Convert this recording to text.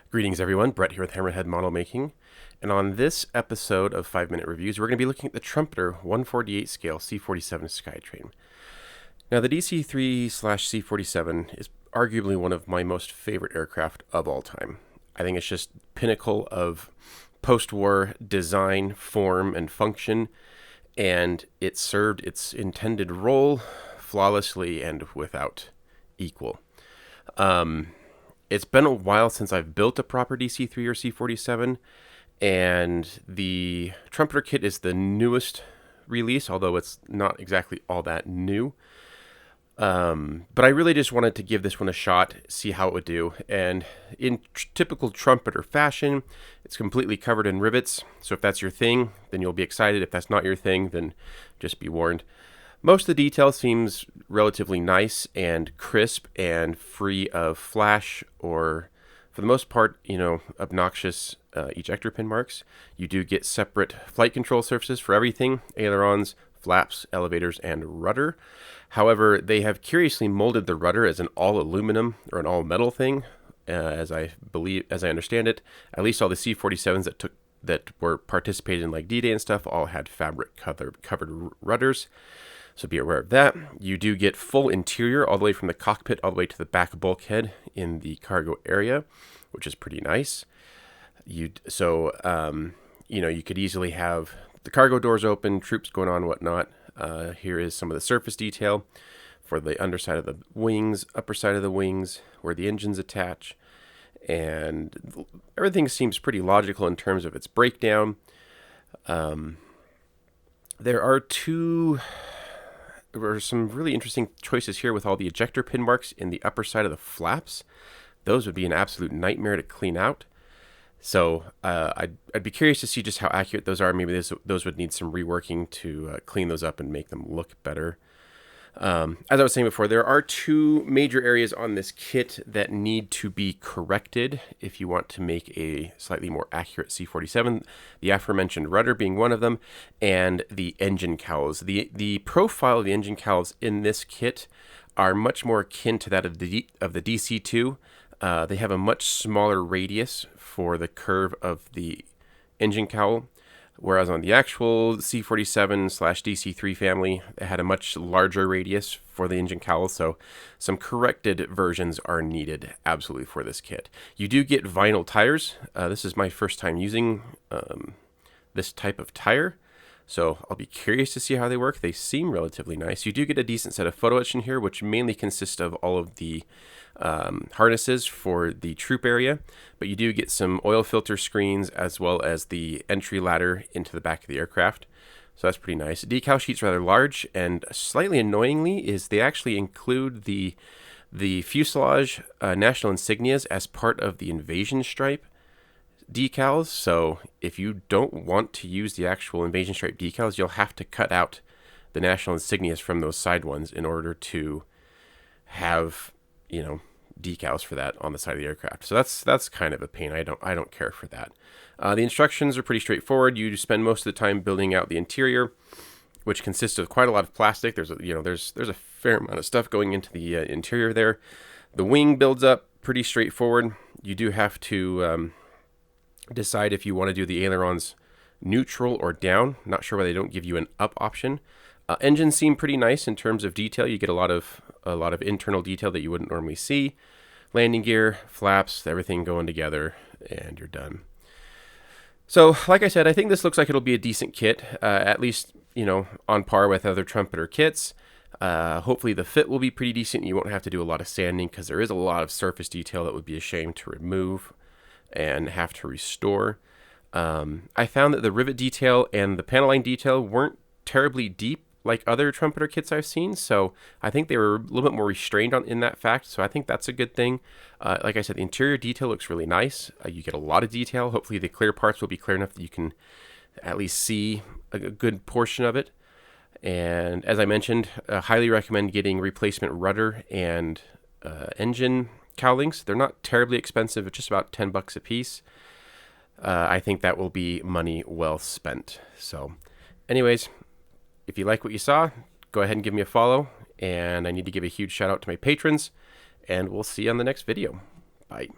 Greetings everyone, Brett here with Hammerhead Model Making, and on this episode of 5-Minute Reviews we're going to be looking at the Trumpeter 148 scale C-47 Skytrain. Now the DC-3/C-47 is arguably one of my most favorite aircraft of all time. I think it's just pinnacle of post-war design, form, and function, and it served its intended role flawlessly and without equal. It's been a while since I've built a proper DC-3 or C-47, and the Trumpeter kit is the newest release, although it's not exactly all that new. But I really just wanted to give this one a shot, see how it would do. And in typical Trumpeter fashion, it's completely covered in rivets. So if that's your thing, then you'll be excited. If that's not your thing, then just be warned. Most of the detail seems relatively nice and crisp and free of flash or, for the most part, obnoxious ejector pin marks. You do get separate flight control surfaces for everything: ailerons, flaps, elevators, and rudder. However, they have curiously molded the rudder as an all aluminum or an all metal thing, as I understand it. At least all the C-47s that were participated in, like D-Day and stuff, all had fabric covered rudders. So be aware of that. You do get full interior all the way from the cockpit all the way to the back bulkhead in the cargo area, which is pretty nice. You could easily have the cargo doors open, troops going on, whatnot. Here is some of the surface detail for the underside of the wings, upper side of the wings, where the engines attach. And everything seems pretty logical in terms of its breakdown. There are some really interesting choices here with all the ejector pin marks in the upper side of the flaps. Those would be an absolute nightmare to clean out. So I'd be curious to see just how accurate those are. Maybe those would need some reworking to clean those up and make them look better. As I was saying before, there are two major areas on this kit that need to be corrected if you want to make a slightly more accurate C-47. The aforementioned rudder being one of them, and the engine cowls. The profile of the engine cowls in this kit are much more akin to that of the DC-2. They have a much smaller radius for the curve of the engine cowl, whereas on the actual C-47/DC-3 family, it had a much larger radius for the engine cowl, so some corrected versions are needed absolutely for this kit. You do get vinyl tires. This is my first time using this type of tire, so I'll be curious to see how they work. They seem relatively nice. You do get a decent set of photo etch in here, which mainly consists of all of the harnesses for the troop area, but you do get some oil filter screens as well as the entry ladder into the back of the aircraft. So that's pretty nice. The decal sheet's rather large, and slightly annoyingly is they actually include the fuselage national insignias as part of the invasion stripe decals. So if you don't want to use the actual invasion stripe decals, you'll have to cut out the national insignias from those side ones in order to have decals for that on the side of the aircraft. So that's kind of a pain. I don't care for that. The instructions are pretty straightforward. You spend most of the time building out the interior, which consists of quite a lot of plastic. There's a fair amount of stuff going into the interior there. The wing builds up pretty straightforward. You do have to decide if you want to do the ailerons neutral or down. Not sure why they don't give you an up option. Engines seem pretty nice in terms of detail. You get a lot of internal detail that you wouldn't normally see. Landing gear, flaps, everything going together, and you're done. So, like I said, I think this looks like it'll be a decent kit, at least on par with other Trumpeter kits. Hopefully the fit will be pretty decent. You won't have to do a lot of sanding because there is a lot of surface detail that would be a shame to remove and have to restore. I found that the rivet detail and the panel line detail weren't terribly deep like other Trumpeter kits I've seen, so I think they were a little bit more restrained in that fact, so I think that's a good thing. Like I said, the interior detail looks really nice. You get a lot of detail. Hopefully the clear parts will be clear enough that you can at least see a good portion of it. And as I mentioned, I highly recommend getting replacement rudder and engine cowlings. They're not terribly expensive, it's just about $10 a piece. I think that will be money well spent. So anyways, if you like what you saw, go ahead and give me a follow. And I need to give a huge shout out to my patrons. And we'll see you on the next video. Bye.